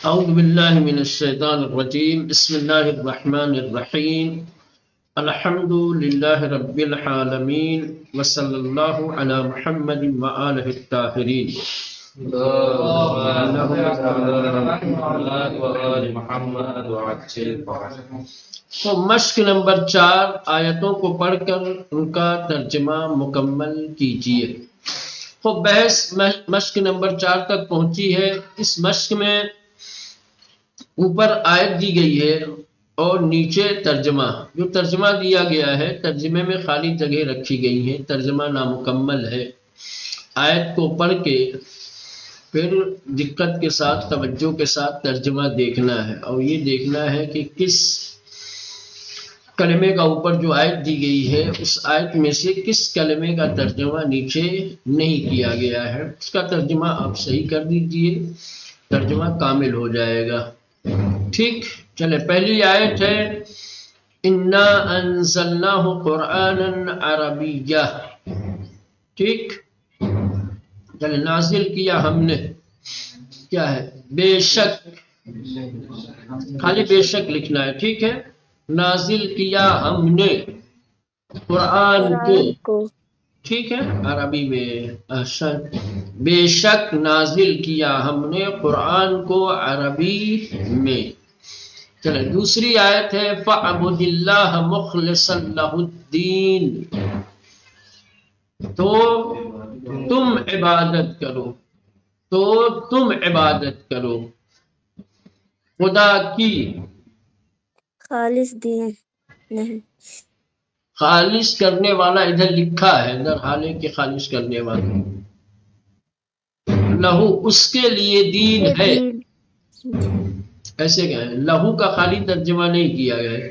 اعوذ باللہ من الشیطان الرجیم بسم اللہ الرحمن الرحیم الحمد للہ رب العالمین وصلی اللہ علی محمد وآلہ الطاہرین۔ تو مشق نمبر 4 آیتوں کو پڑھ کر ان کا ترجمہ مکمل کیجیے۔ تو بحث مشق نمبر 4 تک پہنچی ہے۔ اس مشق میں اوپر آیت دی گئی ہے اور نیچے ترجمہ۔ جو ترجمہ دیا گیا ہے ترجمے میں خالی جگہ رکھی گئی ہیں، ترجمہ نامکمل ہے۔ آیت کو پڑھ کے پھر دقت کے ساتھ توجہ کے ساتھ ترجمہ دیکھنا ہے، اور یہ دیکھنا ہے کہ کس کلمے کا اوپر جو آیت دی گئی ہے اس آیت میں سے کس کلمے کا ترجمہ نیچے نہیں کیا گیا ہے، اس کا ترجمہ آپ صحیح کر دیجئے، ترجمہ کامل ہو جائے گا۔ ٹھیک، چلے پہلی آیت ہے انا انزلناہ قرآنا عربیہ۔ ٹھیک، چلے نازل کیا ہم نے، کیا ہے؟ بے شک، خالی بے شک لکھنا ہے، ٹھیک ہے۔ نازل کیا ہم نے قرآن کو، ٹھیک ہے، عربی میں بے شک نازل کیا ہم نے قرآن کو عربی میں۔ چلے دوسری آیت ہے فَاعْبُدِ اللَّهَ مُخْلِصًا لَهُ الدِّينَ۔ تو تم عبادت کرو، تو تم عبادت کرو خدا کی، خالص دین نہیں، خالص کرنے والا ادھر لکھا ہے، در حالے کے خالص کرنے والا، لہو اس کے لیے دین ہے، ایسے کہیں لہو کا خالی ترجمہ نہیں کیا گیا ہے،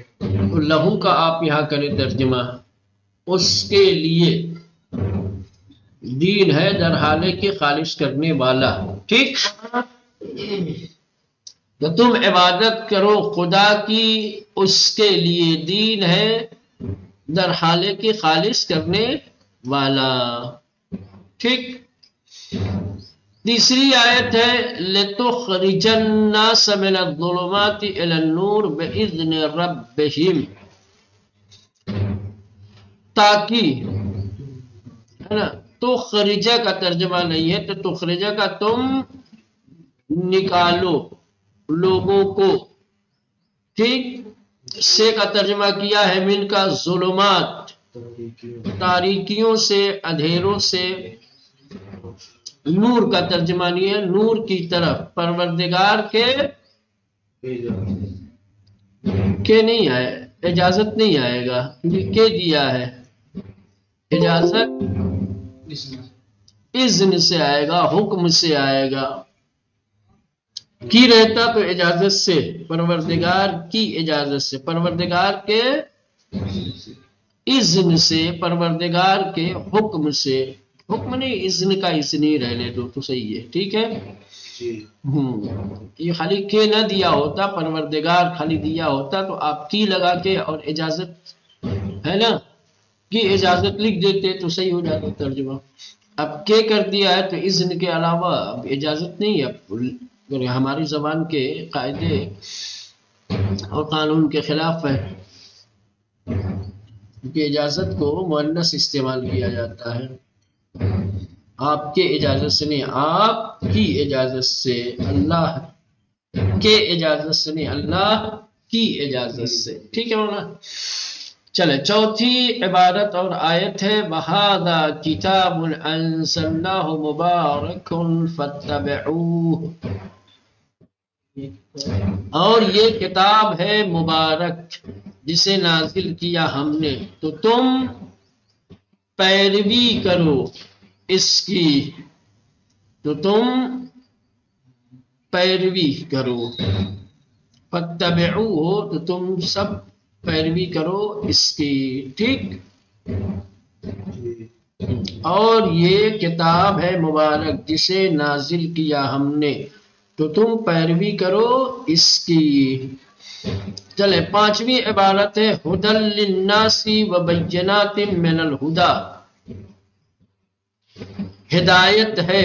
تو لہو کا آپ یہاں کریں ترجمہ، اس کے لیے دین ہے در حالے کے خالص کرنے والا۔ ٹھیک، تو تم عبادت کرو خدا کی، اس کے لیے دین ہے در حالے کے خالص کرنے والا۔ ٹھیک، تیسری آیت ہے لِتُخْرِجَ النَّاسَ مِنَ الظُّلُمَاتِ إِلَى النُّورِ بِإِذْنِ رَبِّهِمْ، تاکہ، ہے نا، تخرجہ کا ترجمہ نہیں ہے، تو تخرجہ کا تم نکالو لوگوں کو، ٹھیک، سے کا ترجمہ کیا ہے من کا ظلمات، تاریکیوں سے، اندھیروں سے، نور کا ترجمہ نہیں ہے، نور کی طرف، پروردگار کے نہیں آئے، اجازت نہیں آئے گا کیونکہ کے دیا ہے، اجازت اذن سے آئے گا، حکم سے آئے گا، کی رہتا تو اجازت سے، پروردگار کی اجازت سے، پروردگار کے اذن سے، پروردگار کے حکم سے، حکم نہیں، اذن کا اذن ہی رہنے دو تو صحیح ہے، ٹھیک ہے۔ یہ خالی کے نہ دیا ہوتا، پروردگار خالی دیا ہوتا تو آپ کی لگا کے اور اجازت، ہے نا، کی اجازت لکھ دیتے تو صحیح ہو جاتا ترجمہ۔ اب کے کر دیا ہے تو اذن کے علاوہ اب اجازت نہیں ہے، ہماری زبان کے قاعدے اور قانون کے خلاف ہے کہ اجازت کو مؤنث استعمال کیا جاتا ہے، آپ کے اجازت سے نہیں، آپ کی اجازت سے، اللہ کے اجازت سے نہیں، اللہ کی اجازت سے، ٹھیک ہے مولانا۔ چلے چوتھی عبارت اور آیت ہے وَهَذَا كِتَابٌ أَنزَلْنَاهُ مُبَارَكٌ فَاتَّبِعُوهُ، اور یہ کتاب ہے مبارک جسے نازل کیا ہم نے، تو تم پیروی کرو اس کی، تو تم پیروی کرو، فَاتَّبِعُوهُ، تو تم سب پیروی کرو اس کی، ٹھیک۔ اور یہ کتاب ہے مبارک جسے نازل کیا ہم نے، تو تم پیروی کرو اس کی۔ چلے پانچویں عبارت ہے ہدی للناس وبینات من الہدی، ہدایت ہے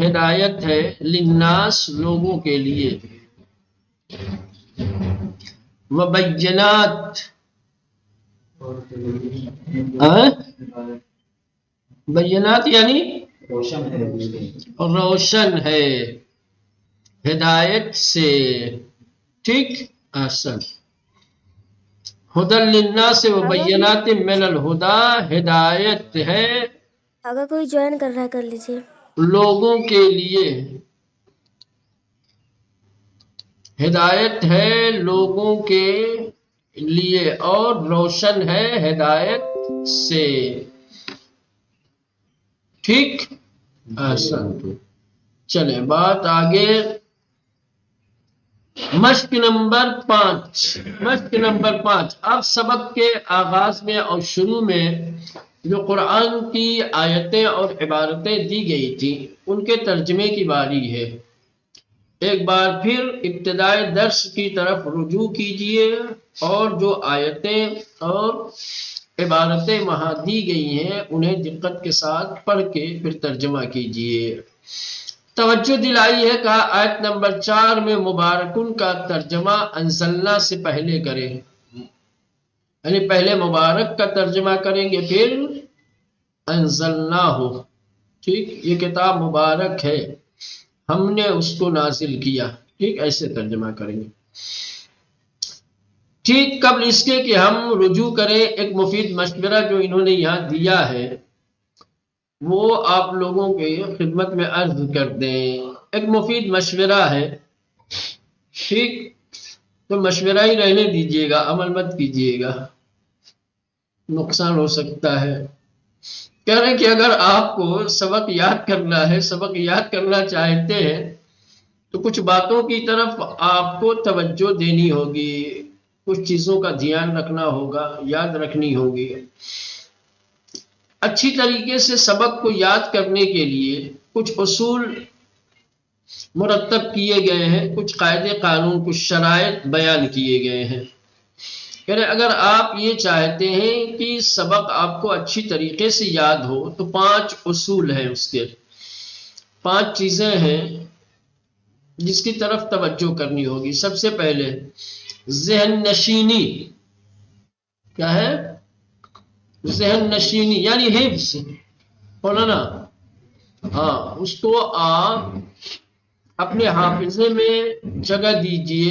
ہدایت ہے، للناس لوگوں کے لیے، وبینات بینات یعنی روشن ہے ہدایت سے، ٹھیک، احسن، ہدن للناس وبینات من الہدا، ہدایت ہے اگر کوئی جوائن کر رہا ہے کر لیجیے. لوگوں کے لیے، ہدایت ہے لوگوں کے لیے اور روشن ہے ہدایت سے، ٹھیک، احسن. چلیں بات آگے، مشق نمبر 5. مشق نمبر 5. اب سبق کے آغاز میں اور شروع میں جو قرآن کی آیتیں اور عبارتیں دی گئی تھیں ان کے ترجمے کی باری ہے. ایک بار پھر ابتدائی درس کی طرف رجوع کیجیے اور جو آیتیں اور عبارتیں وہاں دی گئی ہیں انہیں دقت کے ساتھ پڑھ کے پھر ترجمہ کیجیے. توجہ دلائی ہے، کہا آیت نمبر 4 میں مبارکن کا ترجمہ انزلنا سے پہلے کریں، یعنی پہلے مبارک کا ترجمہ کریں گے پھر انزلنا ہو، ٹھیک، یہ کتاب مبارک ہے ہم نے اس کو نازل کیا، ٹھیک، ایسے ترجمہ کریں گے. ٹھیک، قبل اس کے کہ ہم رجوع کریں ایک مفید مشورہ جو انہوں نے یہاں دیا ہے وہ آپ لوگوں کے خدمت میں عرض کر دیں. ایک مفید مشورہ ہے، ٹھیک، تو مشورہ ہی رہنے دیجیے گا، عمل مت کیجیے گا، نقصان ہو سکتا ہے. کہہ رہے ہیں کہ اگر آپ کو سبق یاد کرنا ہے، سبق یاد کرنا چاہتے ہیں تو کچھ باتوں کی طرف آپ کو توجہ دینی ہوگی، کچھ چیزوں کا دھیان رکھنا ہوگا، یاد رکھنی ہوگی. اچھی طریقے سے سبق کو یاد کرنے کے لیے کچھ اصول مرتب کیے گئے ہیں، کچھ قاعدے قانون، کچھ شرائط بیان کیے گئے ہیں. یعنی اگر آپ یہ چاہتے ہیں کہ سبق آپ کو اچھی طریقے سے یاد ہو تو 5 اصول ہیں، اس کے 5 چیزیں ہیں جس کی طرف توجہ کرنی ہوگی. سب سے پہلے ذہن نشینی. کیا ہے؟ ذہن نشینی یعنی حفظ، بولا نا، ہاں، اس کو آپ اپنے حافظے میں جگہ دیجئے،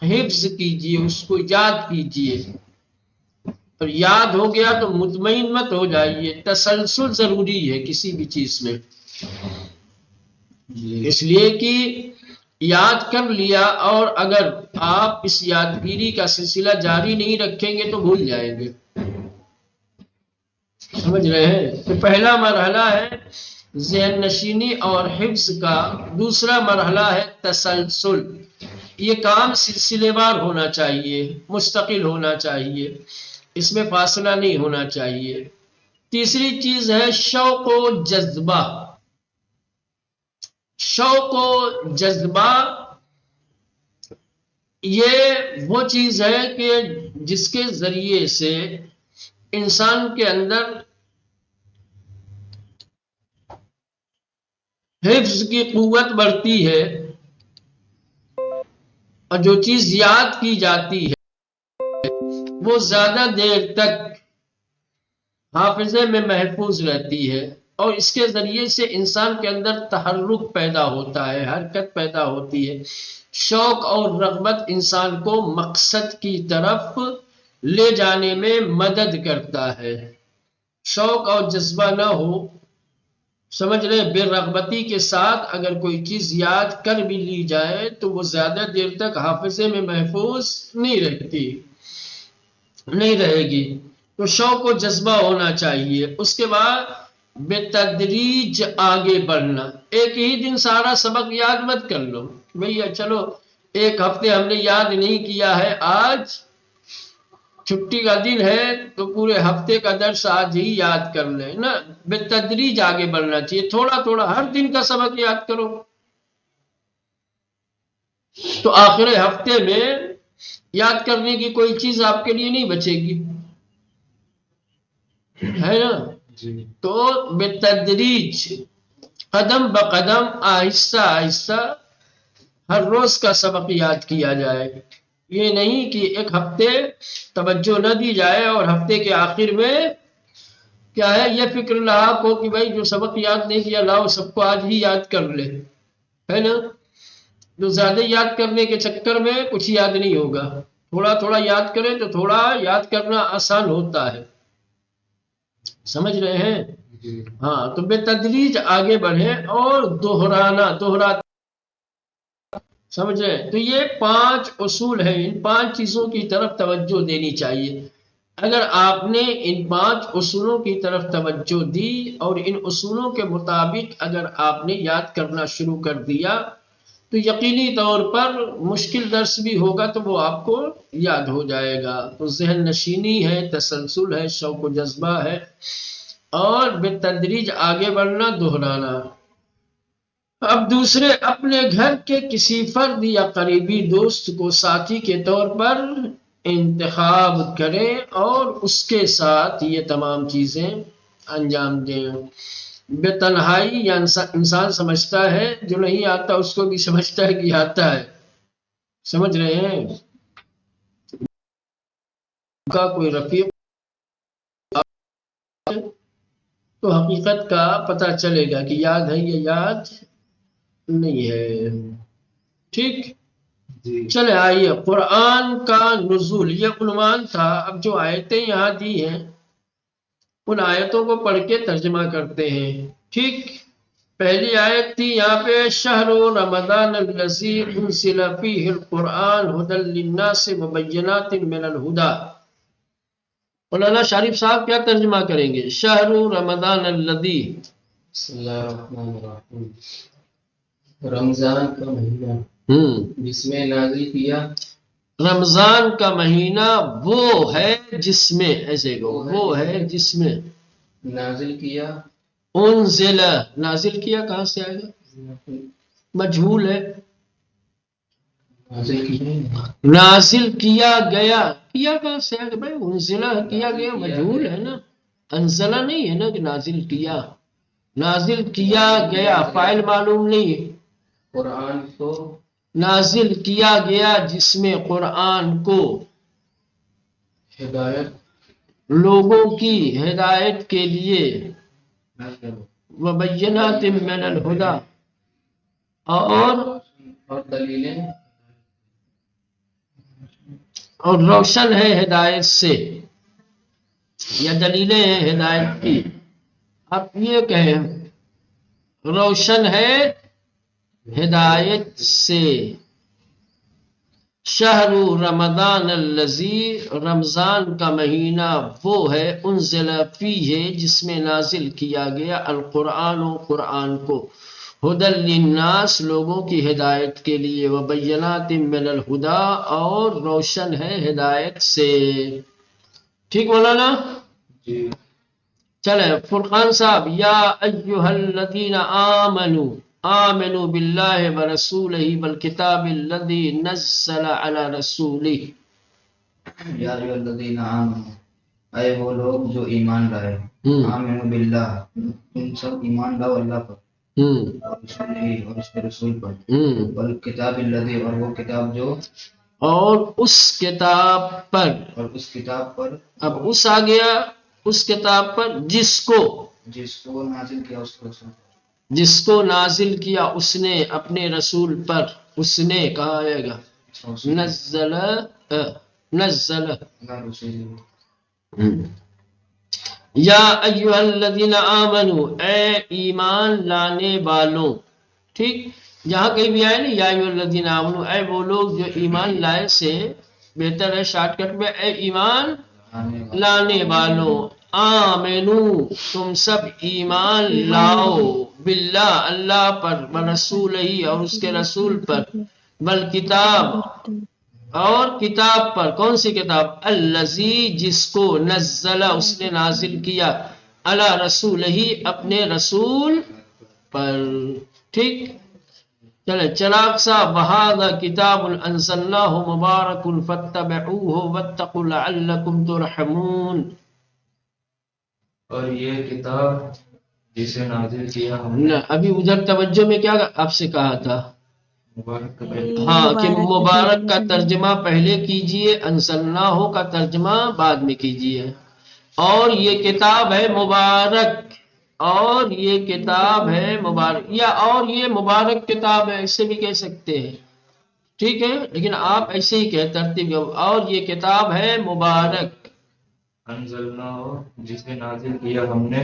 حفظ کیجئے، اس کو یاد کیجئے. اور یاد ہو گیا تو مطمئن مت ہو جائیے، تسلسل ضروری ہے کسی بھی چیز میں، اس لیے کہ یاد کر لیا اور اگر آپ اس یادگیری کا سلسلہ جاری نہیں رکھیں گے تو بھول جائیں گے. سمجھ رہے ہیں؟ تو پہلا مرحلہ ہے ذہن نشینی اور حفظ کا. دوسرا مرحلہ ہے تسلسل. یہ کام سلسلے وار ہونا چاہیے، مستقل ہونا چاہیے، اس میں فاصلہ نہیں ہونا چاہیے. تیسری چیز ہے شوق و جذبہ. شوق و جذبہ یہ وہ چیز ہے کہ جس کے ذریعے سے انسان کے اندر حفظ کی قوت بڑھتی ہے اور جو چیز یاد کی جاتی ہے وہ زیادہ دیر تک حافظے میں محفوظ رہتی ہے اور اس کے ذریعے سے انسان کے اندر تحرک پیدا ہوتا ہے، حرکت پیدا ہوتی ہے. شوق اور رغبت انسان کو مقصد کی طرف لے جانے میں مدد کرتا ہے. شوق اور جذبہ نہ ہو، سمجھ رہے، بے رغبتی کے ساتھ اگر کوئی چیز یاد کر بھی لی جائے تو وہ زیادہ دیر تک حافظے میں محفوظ نہیں رہے گی. تو شوق و جذبہ ہونا چاہیے. اس کے بعد بے تدریج آگے بڑھنا. ایک ہی دن سارا سبق یاد مت کر لو بھیا، چلو ایک ہفتے ہم نے یاد نہیں کیا ہے، آج چھٹی کا دن ہے تو پورے ہفتے کا درس آج ہی یاد کر لیں نا. بے تدریج آگے بڑھنا چاہیے، تھوڑا تھوڑا ہر دن کا سبق یاد کرو تو آخر ہفتے میں یاد کرنے کی کوئی چیز آپ کے لیے نہیں بچے گی، ہے نا. تو بے تدریج قدم بقدم آہستہ آہستہ ہر روز کا سبق یاد کیا جائے. یہ نہیں کہ ایک ہفتے توجہ نہ دی جائے اور ہفتے کے آخر میں کیا ہے یہ فکر لاحق ہو کہ بھائی جو سبق یاد نہیں کیا لاؤ سب کو آج ہی یاد کر لے، ہے نا. جو زیادہ یاد کرنے کے چکر میں کچھ یاد نہیں ہوگا. تھوڑا تھوڑا یاد کریں تو تھوڑا یاد کرنا آسان ہوتا ہے. سمجھ رہے ہیں؟ ہاں، تو بے تدریج آگے بڑھیں اور دوہراتے. سمجھ رہے ہیں؟ تو یہ 5 اصول ہیں، ان 5 چیزوں کی طرف توجہ دینی چاہیے. اگر آپ نے ان 5 اصولوں کی طرف توجہ دی اور ان اصولوں کے مطابق اگر آپ نے یاد کرنا شروع کر دیا تو یقینی طور پر مشکل درس بھی ہوگا تو وہ آپ کو یاد ہو جائے گا. تو ذہن نشینی ہے، تسلسل ہے، شوق و جذبہ ہے اور بالتدریج آگے بڑھنا، دہرانا. اب دوسرے، اپنے گھر کے کسی فرد یا قریبی دوست کو ساتھی کے طور پر انتخاب کریں اور اس کے ساتھ یہ تمام چیزیں انجام دیں. بے تنہائی یا انسان سمجھتا ہے جو نہیں آتا اس کو بھی سمجھتا ہے کہ آتا ہے. سمجھ رہے ہیں؟ کا کوئی رفیق تو حقیقت کا پتہ چلے گا کہ یاد ہے یا یاد نہیں ہے. ٹھیک، چلے آئیے. قرآن کا نزول یہ عنوان تھا. اب جو آیتیں یہاں دی ہیں ان آیتوں کو پڑھ کے ترجمہ کرتے ہیں. ٹھیک، پہلی آیت تھی یہاں پہ شہر رمضان الذی انزل فیہ القرآن ھدی للناس وبینات من الھدی. مولانا شریف صاحب کیا ترجمہ کریں گے؟ شہر رمضان الذی، بسم اللہ الرحمن الرحیم، رمضان کا مہینہ جس میں نازل کیا. رمضان کا مہینہ وہ ہے جس میں، ایسے کو وہ ہے جس میں نازل کیا. انزل، نازل کیا کہاں سے آئے گا؟ مجہول ہے. نازل کیا گیا، کیا کہاں سے آئے گا بھائی؟ انزلہ کیا گیا مجہول ہے نا، انزلہ نہیں ہے نا کہ نازل کیا. نازل کیا گیا فاعل معلوم نہیں ہے. قرآن کو نازل کیا گیا جس میں قرآن کو ہدایت لوگوں کی ہدایت کے لیے، وبینات من الہدی اور دلیلیں اور روشن ہے ہدایت سے، یا دلیلیں ہیں ہدایت کی. آپ یہ کہیں روشن ہے ہدایت سے. شہر رمضان الذی، رمضان کا مہینہ وہ ہے، انزل فیہ جس میں نازل کیا گیا، القرآن و قرآن کو، ھدی للناس لوگوں کی ہدایت کے لیے، وبینات من الھدی اور روشن ہے ہدایت سے. ٹھیک مولانا؟ جی. چلے فرقان صاحب، یا ایھا الذین آمنوا آمنوا باللہ ورسولہ والکتاب الذی نزل علی رسولہ. یا ایھا الذین آمنوا، اے وہ لوگ جو ایمان لائے. آمنوا باللہ، تم سب ایمان لاؤ اللہ پر، اور رسولہ اور اس کے رسول پر، والکتاب الذی اور وہ کتاب جو، اور اس کتاب پر، اور اس کتاب پر، اب اس آ گیا، اس کتاب پر جس کو نازل کیا اس کے رسول پر، جس کو نازل کیا اس نے اپنے رسول پر. اس نے کہا آئے گا نزل، نزل. یا ایھا الذین آمنوا، اے ایمان لانے والوں. ٹھیک، جہاں کہیں بھی آئے نا یا ایھا الذین آمنوا، اے وہ لوگ جو ایمان لائے سے بہتر ہے شارٹ کٹ میں اے ایمان لانے والوں. آمنو، تم سب ایمان لاؤ، باللہ اللہ پر، برسول ہی اور اس کے رسول پر، بالکتاب اور کتاب پر. کون سی کتاب؟ الذی جس کو، نزل اس نے نازل کیا، علی رسول ہی اپنے رسول پر. ٹھیک، چلے چراغ صاحب، وھذا کتاب انزلناہ مبارک فاتبعوہ واتقوا لعلکم ترحمون. اور یہ کتاب جسے نازل کیا ہم نہ ابھی ادھر توجہ میں کیا آپ سے کہا تھا؟ مبارک کا پہلے ہاں کہ مبارک مبارک کا ترجمہ ترجمہ پہلے کیجئے، انزلناہ کا ترجمہ بعد میں کیجئے. اور یہ کتاب ہے مبارک، اور یہ کتاب ہے مبارک، یا اور یہ مبارک کتاب ہے، اسے بھی کہہ سکتے ہیں، ٹھیک ہے، لیکن آپ ایسے ہی کہ ترتیب، اور یہ کتاب ہے مبارک. انزلنا ہو جسے نازل کیا ہم نے،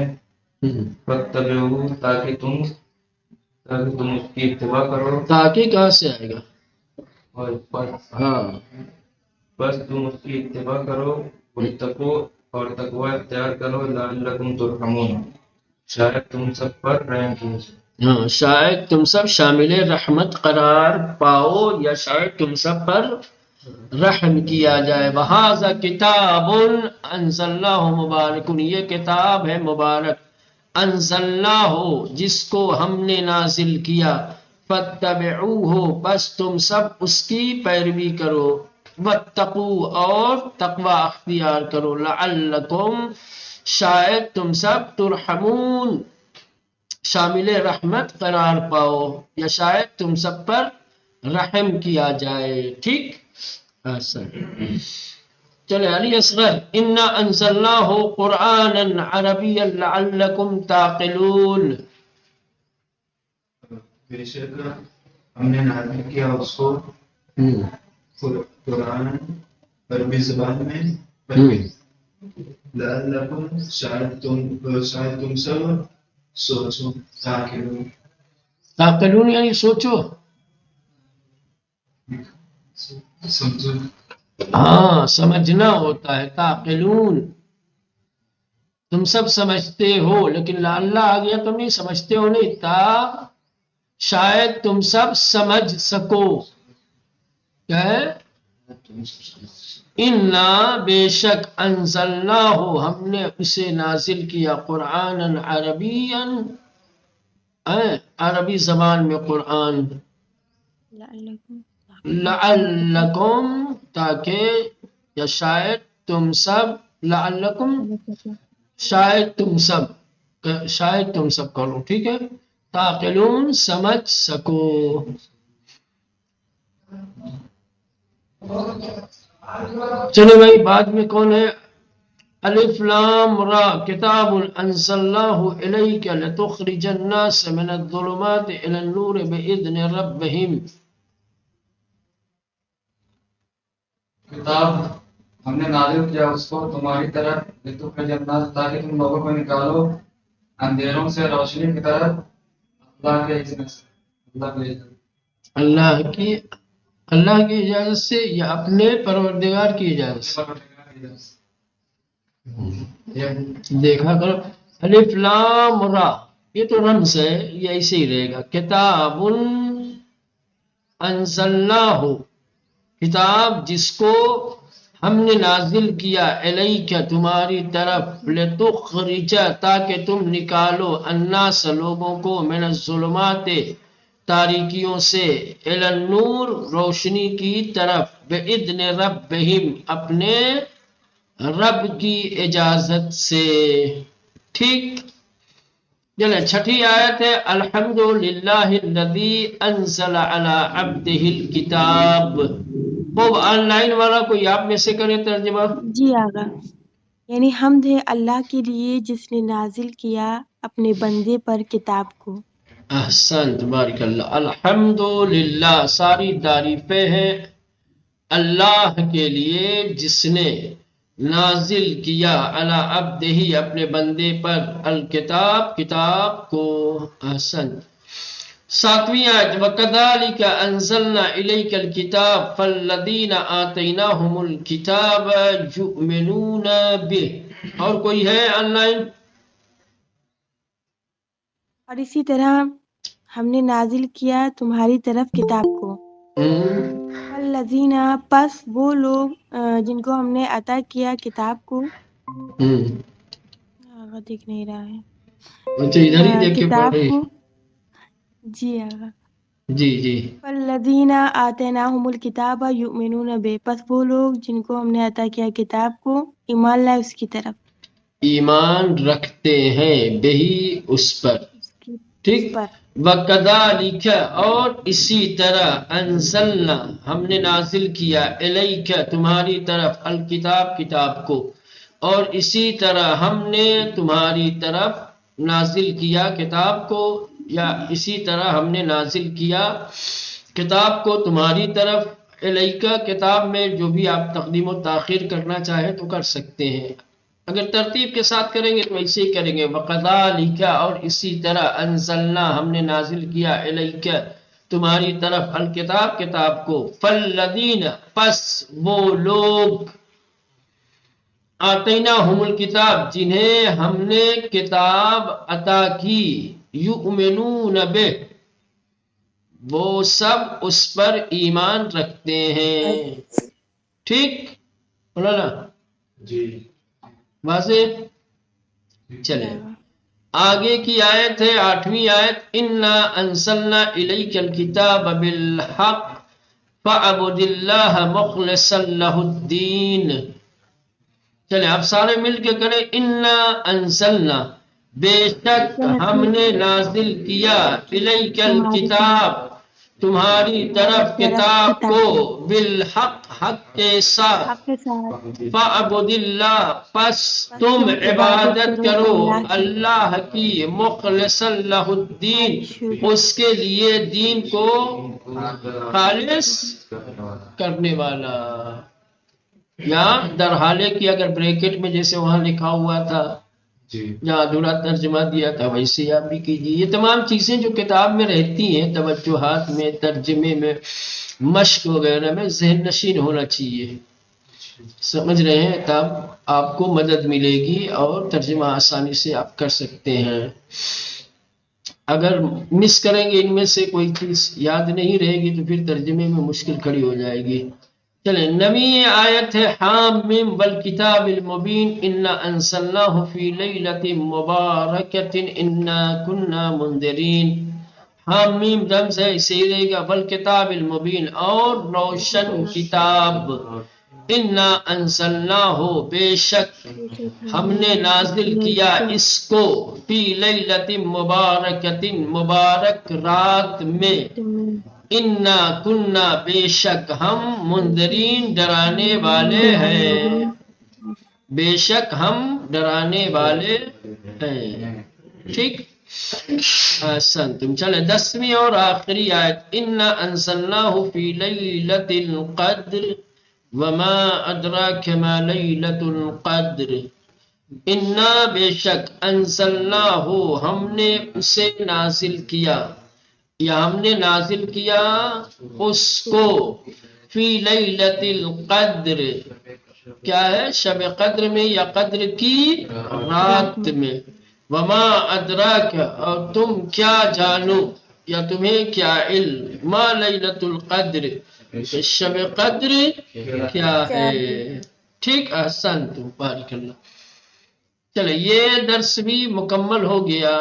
فتبعوہ تاکہ تم اس کی اتباع کرو، تاکہ کہاں سے آئے گا؟ اور ہاں بس تم اس کی اتباع کرو، واتقوا اور تقوی اختیار کرو، لعلکم ترحمون شاید تم سب پر رحم کیا جائے. ہاں، شاید تم سب شامل رحمت قرار پاؤ، یا شاید تم سب پر رحم کیا جائے. وہذا کتاب انزلناہ مبارک، یہ کتاب ہے مبارک، انزلناہ جس کو ہم نے نازل کیا، فاتبعوہ بس تم سب اس کی پیروی کرو، واتقوا اور تقوی اختیار کرو، لعلکم شاید تم سب ترحمون شامل رحمت قرار پاؤ، یا شاید تم سب پر رحم کیا جائے. ٹھیک، چلے علی اصغر، انا انزلناہ قرآنا عربیا لعلکم تعقلون. بے شک ہم نے نازل کیا اس کو قرآن عربی زبان میں، لعلکم شاید تم سب سوچو، تعقلون یعنی سوچو، سمجھو. ہاں سمجھنا ہوتا ہے تعقلون. تم سب سمجھتے ہو، لیکن اللہ آ گیا تم نہیں سمجھتے ہو، نہیں تا شاید تم سب سمجھ سکو. کیا ہے؟ انا بے شک انزلنا ہو ہم نے اسے نازل کیا، قرآن عربیا عربی زبان میں قرآن، لعلکم تاکہ، یا شاید تم سب، لعلکم شاید تم سب کرو، ٹھیک ہے، تعقلون سمجھ سکو. چلو بھائی بعد میں کون ہے؟ الف لام را کتاب انزلناہ الیک لتخرج الناس من الظلمات الى النور باذن ربهم. کتاب ہم نے نازل کیا اس کو تمہاری طرف، لتخرج الناس تاکہ تم لوگوں کو نکالو اندھیروں سے روشنی کی طرف، اللہ کے اذن سے، اللہ کی اجازت سے یا اپنے پروردگار کی اجازت سے. دیکھا کرو، الف لام را یہ تو رمز ہے، یہ ایسے ہی رہے گا. کتاب انزلناہ کتاب جس کو ہم نے نازل کیا، الیک تمہاری طرف، لتخرج تاکہ تم نکالو، الناس لوگوں کو، من الظلمات تاریکیوں سے، الی النور روشنی کی طرف، باذن ربہم اپنے رب کی اجازت سے. ٹھیک، چلے چھٹی آیت ہے، الحمدللہ الذی انزل علی عبدہ الکتاب. خوب آن لائن والا کوئی آپ میں سے کرے ترجمہ. جی آقا، یعنی حمد ہے اللہ کے لیے جس نے نازل کیا اپنے بندے پر کتاب کو. احسنت، بارک اللہ. الحمدللہ ساری تعریفیں ہیں اللہ کے لیے جس نے نازل کیا علی عبدہ اپنے بندے پر، الکتاب کتاب کو. احسن. ساتویں آیت، وَكَذَلِكَ أَنزَلْنَا إِلَيْكَ الْكِتَابَ فَالَّذِينَ آتَيْنَاهُمُ الْكِتَابَ يُؤْمِنُونَ بِهِ. اور کوئی ہے آن لائن؟ اور اسی طرح ہم نے نازل کیا تمہاری طرف کتاب کو. والذین پس وہ لوگ جن کو ہم نے عطا کیا کتاب کو. آقا دیکھ نہیں رہا ہے. اچھا ادھر ہی دیکھ کے پڑھ کتاب رہی. کو. جی آقا. جی جی. والذین آتیناہم الکتاب یؤمنون بہ، پس وہ لوگ جن کو ہم نے عطا کیا کتاب کو ایمان لائے اس کی طرف. ایمان رکھتے ہیں بہی اس پر، ٹھیک، وَكَذَلِكَ اور اسی طرح انزلنا ہم نے نازل کیا الیک تمہاری طرف الکتاب کتاب کو، اور اسی طرح ہم نے تمہاری طرف نازل کیا کتاب کو، یا اسی طرح ہم نے نازل کیا کتاب کو تمہاری طرف، الیکا کتاب میں جو بھی آپ تقدیم و تاخیر کرنا چاہیں تو کر سکتے ہیں، اگر ترتیب کے ساتھ کریں گے تو ایسے ہی کریں گے، وَقَذَلِكَ اور اسی طرح انزلنا ہم نے نازل کیا الیک تمہاری طرف الکتاب کتاب کو، فالذین پس وہ لوگ آتیناہم الکتاب جنہیں ہم نے کتاب عطا کی، یؤمنون بہ وہ سب اس پر ایمان رکھتے ہیں، ٹھیک مولانا جی واضح؟ چلے آگے کی آیت ہے 8ویں آیت، انا انزلنا الیک الکتاب بالحق فاعبد اللہ مخلصا لہ الدین، چلے آپ سارے مل کے کریں، انا انزلنا بے شک ہم نے نازل کیا الیک الکتاب تمہاری طرف کتاب کو، بالحق حق کے ساتھ، فَعَبُدِ اللَّهِ پس تم عبادت کرو اللہ کی، مخلصا لہ الدین اس کے لیے دین کو خالص کرنے والا، یا در حالے کی اگر بریکٹ میں جیسے وہاں لکھا ہوا تھا جی جہاں ادھورا ترجمہ دیا تھا ویسے آپ بھی کیجیے، یہ تمام چیزیں جو کتاب میں رہتی ہیں توجہات میں، ترجمے میں، مشق وغیرہ میں ذہن نشین ہونا چاہیے، سمجھ رہے ہیں، تب آپ کو مدد ملے گی اور ترجمہ آسانی سے آپ کر سکتے ہیں، اگر مس کریں گے ان میں سے کوئی چیز یاد نہیں رہے گی تو پھر ترجمے میں مشکل کھڑی ہو جائے گی۔ چلیں 9ویں آیت ہے، حامیم والکتاب المبین انا انزلناہ فی لیلۃ مبارکۃ انا کنا منذرین، حامیم دم سے اسے ہی رہے گا، والکتاب المبین اور روشن کتاب، انا انزلناہ بے شک ہم نے نازل کیا اس کو، فی لیلۃ مبارکۃ مبارک رات میں، انا کننا بے شک ہم منذرین ڈرانے والے ہیں، بے شک ہم ڈرانے والے ہیں، ٹھیک، احسنتم۔ چلے 10ویں اور آخری آیت، انا انزلناہ فی لیلۃ القدر وما ادراک ما لیلۃ القدر، انا بے شک انزلناہ ہم نے اسے نازل کیا، یا ہم نے نازل کیا اس کو، فی لیلۃ القدر کیا ہے شب قدر میں یا قدر کی رات میں، وما ادراک اور تم کیا جانو یا تمہیں کیا علم، ما لیلۃ القدر شب قدر کیا ہے، ٹھیک، احسن تم، بارک اللہ۔ چلے یہ درس بھی مکمل ہو گیا،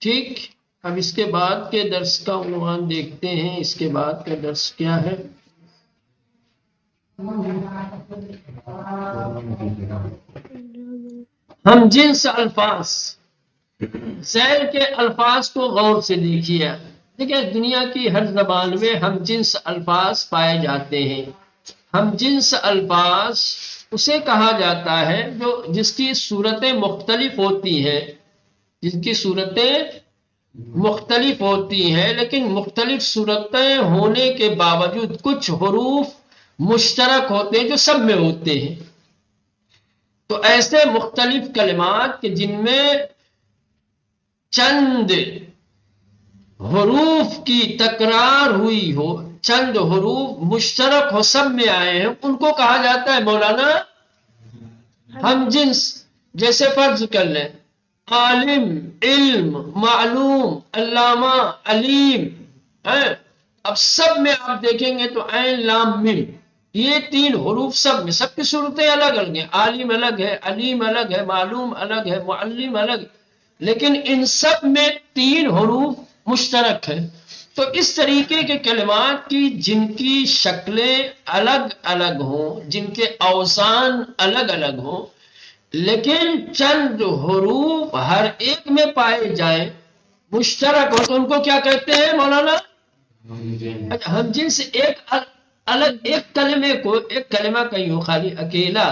ٹھیک، اب اس کے بعد کے درس کا عنوان دیکھتے ہیں، اس کے بعد کا درس کیا ہے؟ ہم جنس الفاظ، ذیل کے الفاظ کو غور سے دیکھیے، دیکھیں دنیا کی ہر زبان میں ہم جنس الفاظ پائے جاتے ہیں، ہم جنس الفاظ اسے کہا جاتا ہے جو جس کی صورتیں مختلف ہوتی ہیں، جن کی صورتیں مختلف ہوتی ہیں، لیکن مختلف صورتیں ہونے کے باوجود کچھ حروف مشترک ہوتے ہیں جو سب میں ہوتے ہیں، تو ایسے مختلف کلمات کہ جن میں چند حروف کی تکرار ہوئی ہو، چند حروف مشترک ہو، سب میں آئے ہیں، ان کو کہا جاتا ہے مولانا ہم جنس۔ جیسے فرض کر لیں عالم، علم، معلوم، علامہ، علیم، اب سب میں آپ دیکھیں گے تو عین لام میم، یہ تین حروف سب میں، سب کی صورتیں الگ الگ ہیں، عالم الگ ہے، علیم الگ ہے، معلوم الگ ہے، معلم الگ، لیکن ان سب میں تین حروف مشترک ہیں۔ تو اس طریقے کے کلمات کی جن کی شکلیں الگ الگ ہوں، جن کے اوزان الگ الگ ہوں، لیکن چند حروف ہر ایک میں پائے جائیں مشترک ہو تو ان کو کیا کہتے ہیں مولانا؟ ہم جنس. ایک الگ ایک کلمے کو، ایک کلمہ کہیں ہو خالی اکیلا،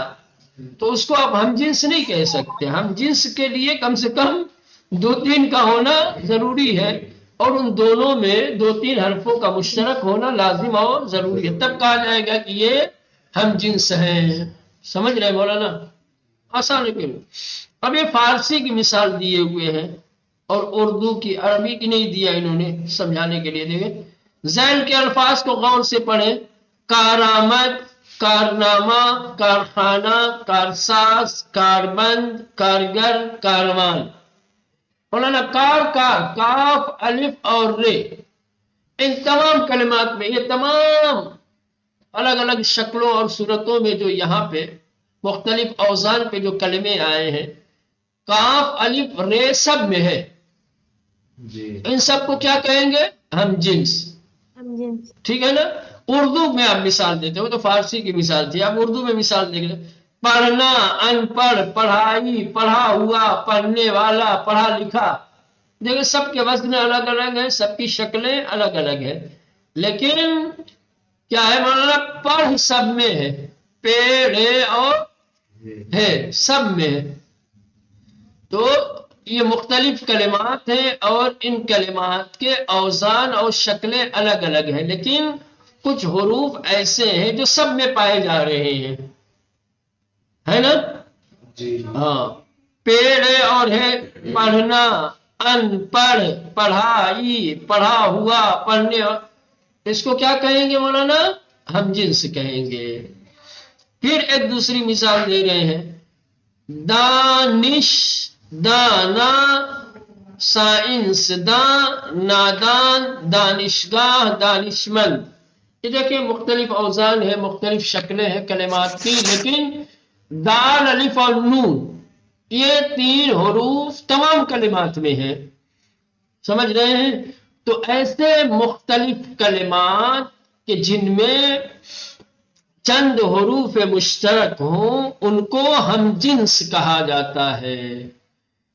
تو اس کو آپ ہم جنس نہیں کہہ سکتے. ہم جنس کے لیے کم سے کم 2-3 کا ہونا ضروری ہے، اور ان دونوں میں 2-3 حرفوں کا مشترک ہونا لازم اور ضروری ہے، تب کہا جائے گا کہ یہ ہم جنس ہیں. سمجھ رہے مولانا؟ آسان ہے کہ اب یہ فارسی کی مثال دیے ہوئے ہیں اور اردو کی، عربی کی نہیں دیا انہوں نے سمجھانے کے لیے. دیکھیں ذیل کے الفاظ کو غور سے پڑھیں: کارآمد، کارنامہ، کارخانہ، کارساز، کاربند، کارگر، کاروان. مولانا کار، کاف، الف اور رے، ان تمام کلمات میں، یہ تمام الگ الگ شکلوں اور صورتوں میں جو یہاں پہ مختلف اوزان پہ جو کلمے آئے ہیں، کاف، الف، رے سب میں ہے. ان سب کو کیا کہیں گے؟ ہم جنس. ہم جنس. ٹھیک ہے نا؟ اردو میں آپ مثال دیتے ہو تو فارسی کی مثال تھی، آپ اردو میں مثال دیکھ لیں: پڑھنا، ان پڑھ، پڑھائی، پڑھا ہوا، پڑھنے والا، پڑھا لکھا. دیکھیں سب کے وزن الگ الگ ہیں، سب کی شکلیں الگ الگ ہیں، لیکن کیا ہے مولانا؟ پڑھ سب میں ہے، پیڑ ہے اور ہے سب میں ہے. تو یہ مختلف کلمات ہیں اور ان کلمات کے اوزان اور شکلیں الگ الگ ہیں، لیکن کچھ حروف ایسے ہیں جو سب میں پائے جا رہے ہیں، ہے نا؟ ہاں، پیڑ ہے اور ہے، پڑھنا، ان پڑھ، پڑھائی، پڑھا ہوا، پڑھنے. اس کو کیا کہیں گے مولانا؟ ہم جنس کہیں گے. پھر ایک دوسری مثال دے رہے ہیں: دانش، دانا، سائنس داں، نادان، دانشگاہ، دانشمند. یہ دیکھیں مختلف اوزان ہیں، مختلف شکلیں ہیں کلمات کی، لیکن دال، الف اور نون یہ 3 حروف تمام کلمات میں ہیں. سمجھ رہے ہیں؟ تو ایسے مختلف کلمات کہ جن میں چند حروف مشترک ہوں ان کو ہم جنس کہا جاتا ہے.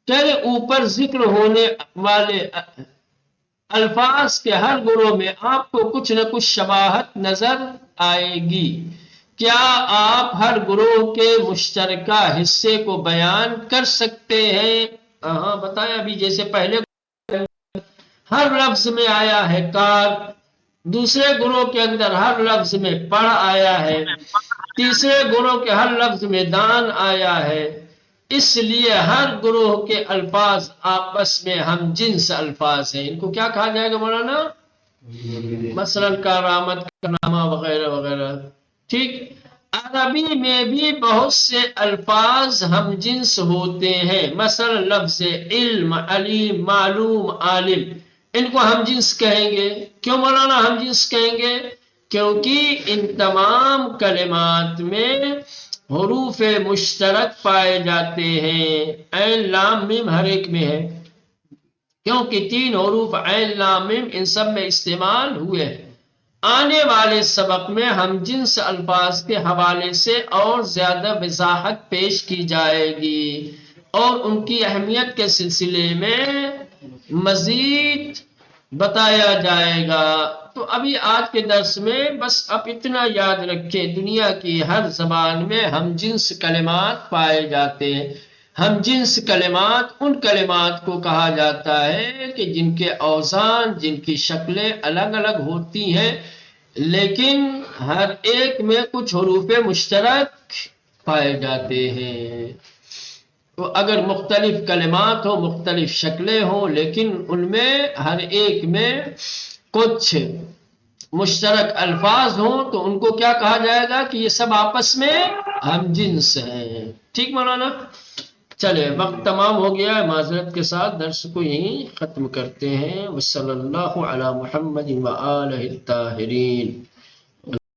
کہ اوپر ذکر ہونے والے الفاظ کے ہر گروہ میں آپ کو کچھ نہ کچھ شباہت نظر آئے گی. کیا آپ ہر گروہ کے مشترکہ حصے کو بیان کر سکتے ہیں؟ ہاں بتائیں. ابھی جیسے پہلے ہر لفظ میں آیا ہے کار، دوسرے گروہ کے اندر ہر لفظ میں پڑھ آیا ہے، تیسرے گروہ کے ہر لفظ میں دان آیا ہے. اس لیے ہر گروہ کے الفاظ آپس میں ہم جنس الفاظ ہیں. ان کو کیا کہا جائے گا مولانا؟ مثلا کارآمد، کارنامہ وغیرہ وغیرہ. ٹھیک. عربی میں بھی بہت سے الفاظ ہم جنس ہوتے ہیں، مثلا لفظ علم، علیم، معلوم، عالم، ان کو ہم جنس کہیں گے. کیوں مولانا ہم جنس کہیں گے؟ کیونکہ ان تمام کلمات میں حروف مشترک پائے جاتے ہیں. عین، لام، میم ہر ایک میں ہے، کیونکہ 3 حروف عین، لام، میم ان سب میں استعمال ہوئے ہیں. آنے والے سبق میں ہم جنس الفاظ کے حوالے سے اور زیادہ وضاحت پیش کی جائے گی اور ان کی اہمیت کے سلسلے میں مزید بتایا جائے گا. تو ابھی آج کے درس میں بس اب اتنا یاد رکھیں، دنیا کی ہر زبان میں ہم جنس کلمات پائے جاتے ہیں. ہم جنس کلمات ان کلمات کو کہا جاتا ہے کہ جن کے اوزان، جن کی شکلیں الگ الگ ہوتی ہیں، لیکن ہر ایک میں کچھ حروف مشترک پائے جاتے ہیں. تو اگر مختلف کلمات ہوں، مختلف شکلیں ہوں، لیکن ان میں ہر ایک میں کچھ مشترک الفاظ ہوں تو ان کو کیا کہا جائے گا؟ کہ یہ سب آپس میں ہم جنس ہیں. ٹھیک مولانا؟ چلے وقت تمام ہو گیا ہے، معذرت کے ساتھ درس کو یہیں ختم کرتے ہیں. وصلی اللہ علی محمد وآلہ الطاہرین.